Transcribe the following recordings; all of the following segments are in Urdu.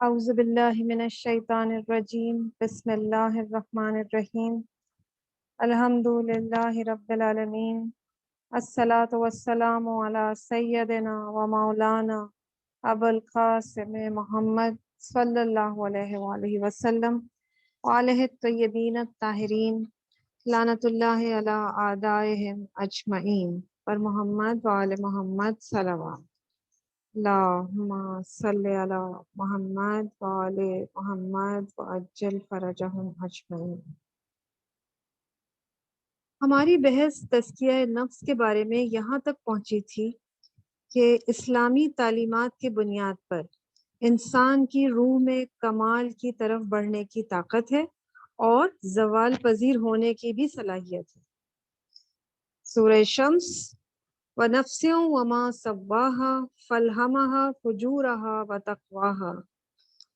اعوذ باللہ من الشیطان الرجیم بسم اللہ الرحمن الرحیم الحمد للہ رب العالمین الصلاۃ والسلام علی سیدنا و مولانا ابو القاسم محمد صلی اللہ علیہ وآلہ وسلم وآلہ الطیبین الطاہرین لعنت اللہ علی اعدائہم اجمعین پر محمد وآل محمد صلوات اللہم صلی علی محمد وآل محمد وعجل فرجہم اجمعین۔ ہماری بحث تزکیہ نفس کے بارے میں یہاں تک پہنچی تھی کہ اسلامی تعلیمات کی بنیاد پر انسان کی روح میں کمال کی طرف بڑھنے کی طاقت ہے اور زوال پذیر ہونے کی بھی صلاحیت ہے۔ سورہ شمس وَنَفْسٍ وَمَا سَوَّاهَا فَأَلْهَمَهَا فُجُورَهَا وَتَقْوَاهَا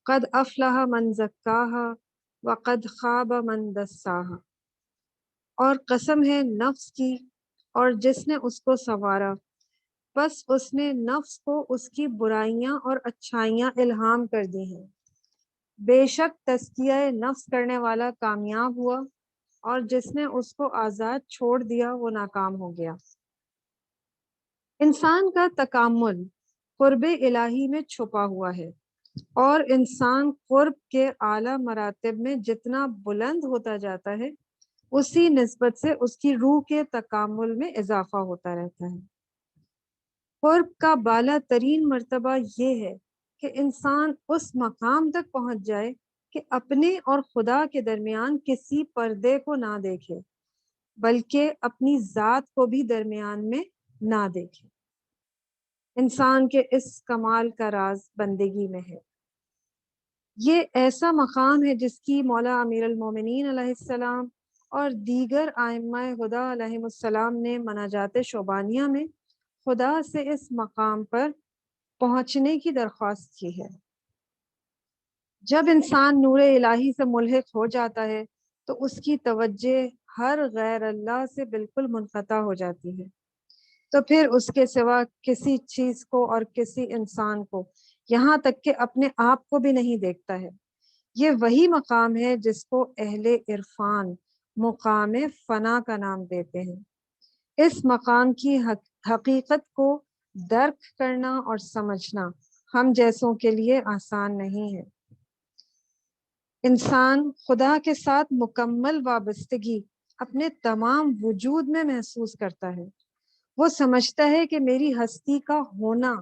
قَدْ أَفْلَحَ مَنْ زَكَّاهَا وَقَدْ خَابَ مَنْ دَسَّاهَا۔ اور قسم ہے نفس کی اور جس نے اس کو سنوارا، بس اس نے نفس کو اس کی برائیاں اور اچھائیاں الہام کر دی ہیں۔ بے شک تزکیہ نفس کرنے والا کامیاب ہوا اور جس نے اس کو آزاد چھوڑ دیا وہ ناکام ہو گیا۔ انسان کا تکامل قرب الہی میں چھپا ہوا ہے، اور انسان قرب کے اعلیٰ مراتب میں جتنا بلند ہوتا جاتا ہے اسی نسبت سے اس کی روح کے تکامل میں اضافہ ہوتا رہتا ہے۔ قرب کا بالا ترین مرتبہ یہ ہے کہ انسان اس مقام تک پہنچ جائے کہ اپنے اور خدا کے درمیان کسی پردے کو نہ دیکھے، بلکہ اپنی ذات کو بھی درمیان میں نہ دیکھے۔ انسان کے اس کمال کا راز بندگی میں ہے۔ یہ ایسا مقام ہے جس کی مولا امیر المومنین علیہ السلام اور دیگر ائمہ ہدی علیہم السلام نے مناجات شوبانیہ میں خدا سے اس مقام پر پہنچنے کی درخواست کی ہے۔ جب انسان نور الہی سے ملحق ہو جاتا ہے تو اس کی توجہ ہر غیر اللہ سے بالکل منقطع ہو جاتی ہے، تو پھر اس کے سوا کسی چیز کو اور کسی انسان کو، یہاں تک کہ اپنے آپ کو بھی نہیں دیکھتا ہے۔ یہ وہی مقام ہے جس کو اہل عرفان مقام فنا کا نام دیتے ہیں۔ اس مقام کی حقیقت کو درک کرنا اور سمجھنا ہم جیسوں کے لیے آسان نہیں ہے۔ انسان خدا کے ساتھ مکمل وابستگی اپنے تمام وجود میں محسوس کرتا ہے۔ وہ سمجھتا ہے کہ میری ہستی کا ہونا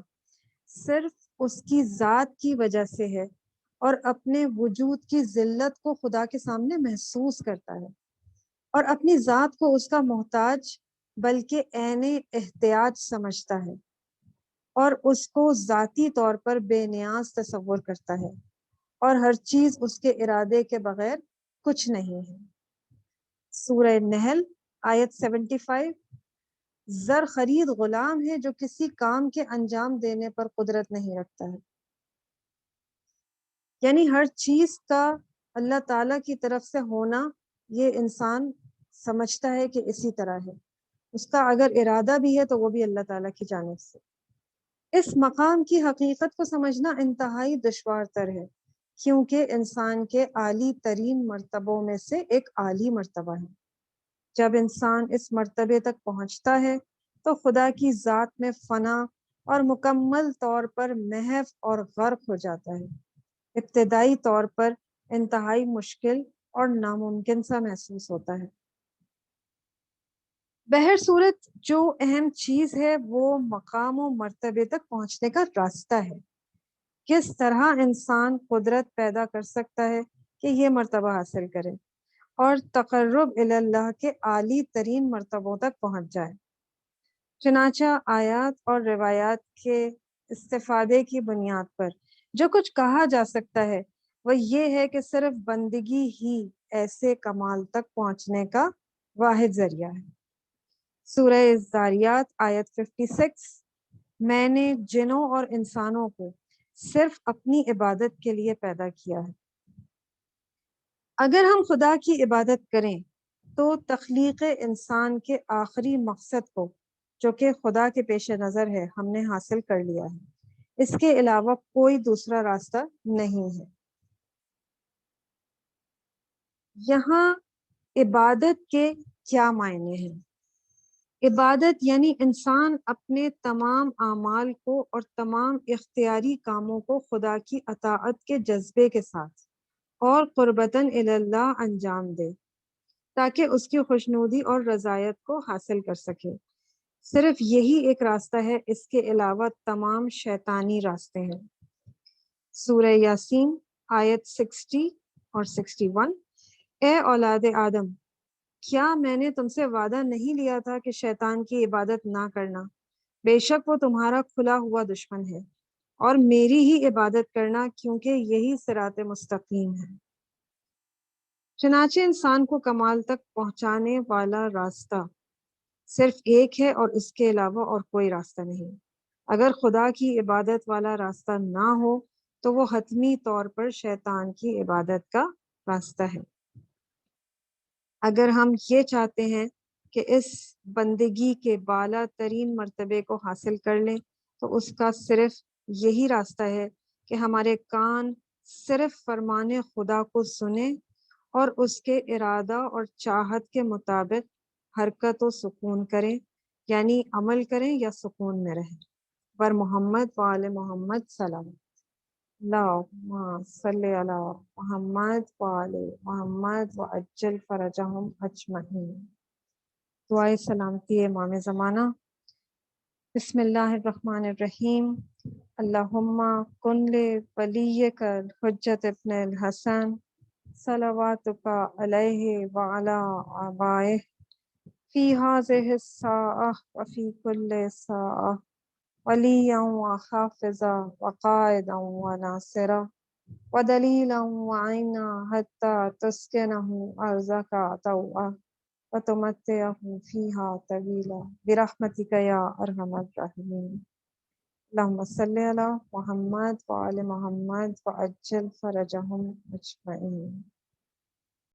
صرف اس کی ذات کی وجہ سے ہے، اور اپنے وجود کی ذلت کو خدا کے سامنے محسوس کرتا ہے، اور اپنی ذات کو اس کا محتاج بلکہ عین احتیاج سمجھتا ہے، اور اس کو ذاتی طور پر بے نیاز تصور کرتا ہے، اور ہر چیز اس کے ارادے کے بغیر کچھ نہیں ہے۔ سورہ نحل آیت 75۔ زر خرید غلام ہے جو کسی کام کے انجام دینے پر قدرت نہیں رکھتا ہے۔ یعنی ہر چیز کا اللہ تعالیٰ کی طرف سے ہونا یہ انسان سمجھتا ہے کہ اسی طرح ہے، اس کا اگر ارادہ بھی ہے تو وہ بھی اللہ تعالیٰ کی جانب سے۔ اس مقام کی حقیقت کو سمجھنا انتہائی دشوار تر ہے، کیونکہ انسان کے عالی ترین مرتبوں میں سے ایک عالی مرتبہ ہے۔ جب انسان اس مرتبے تک پہنچتا ہے تو خدا کی ذات میں فنا اور مکمل طور پر محو اور غرق ہو جاتا ہے۔ ابتدائی طور پر انتہائی مشکل اور ناممکن سا محسوس ہوتا ہے۔ بہر صورت جو اہم چیز ہے وہ مقام و مرتبے تک پہنچنے کا راستہ ہے۔ کس طرح انسان قدرت پیدا کر سکتا ہے کہ یہ مرتبہ حاصل کرے اور تقرب اللہ کے عالی ترین مرتبوں تک پہنچ جائے۔ چنانچہ آیات اور روایات کے استفادے کی بنیاد پر جو کچھ کہا جا سکتا ہے وہ یہ ہے کہ صرف بندگی ہی ایسے کمال تک پہنچنے کا واحد ذریعہ ہے۔ سورہ الذاریات آیت 56۔ میں نے جنوں اور انسانوں کو صرف اپنی عبادت کے لیے پیدا کیا ہے۔ اگر ہم خدا کی عبادت کریں تو تخلیق انسان کے آخری مقصد کو، جو کہ خدا کے پیش نظر ہے، ہم نے حاصل کر لیا ہے۔ اس کے علاوہ کوئی دوسرا راستہ نہیں ہے۔ یہاں عبادت کے کیا معنی ہیں؟ عبادت یعنی انسان اپنے تمام اعمال کو اور تمام اختیاری کاموں کو خدا کی اطاعت کے جذبے کے ساتھ اور قربتاً اللہ انجام دے تاکہ اس کی خوشنودی اور رضایت کو حاصل کر سکے۔ صرف یہی ایک راستہ ہے، اس کے علاوہ تمام شیطانی راستے ہیں۔ سورہ یاسین آیت 60 اور 61۔ اے اولاد آدم، کیا میں نے تم سے وعدہ نہیں لیا تھا کہ شیطان کی عبادت نہ کرنا؟ بے شک وہ تمہارا کھلا ہوا دشمن ہے، اور میری ہی عبادت کرنا، کیونکہ یہی صراط مستقیم ہے۔ چنانچہ انسان کو کمال تک پہنچانے والا راستہ صرف ایک ہے، اور اس کے علاوہ اور کوئی راستہ نہیں۔ اگر خدا کی عبادت والا راستہ نہ ہو تو وہ حتمی طور پر شیطان کی عبادت کا راستہ ہے۔ اگر ہم یہ چاہتے ہیں کہ اس بندگی کے بالا ترین مرتبے کو حاصل کر لیں تو اس کا صرف یہی راستہ ہے کہ ہمارے کان صرف فرمان خدا کو سنیں اور اس کے ارادہ اور چاہت کے مطابق حرکت و سکون کریں، یعنی عمل کریں یا سکون میں رہیں۔ بر محمد و آل محمد سلام۔ اللہم صلی علی محمد و آل محمد و عجل فرجہم اجمعین۔ دعائے سلامتی امام زمانہ۔ بسم اللہ الرحمن الرحیم۔ اللہم کن لولیک الحجۃ ابن الحسن صلواتک علیہ وعلی آبائہ فی ہذہ الساعہ وفی کل ساعہ ولییا وحافظا وقائدا وناصرا ودلیلا وعینا حتی تسکنہ ارضک طوعا وتمتعہ فیہا طویلا برحمتک یا ارحم الراحمین۔ اللہم صلی علی محمد وآل محمد وعجل فرجہم اجمعین۔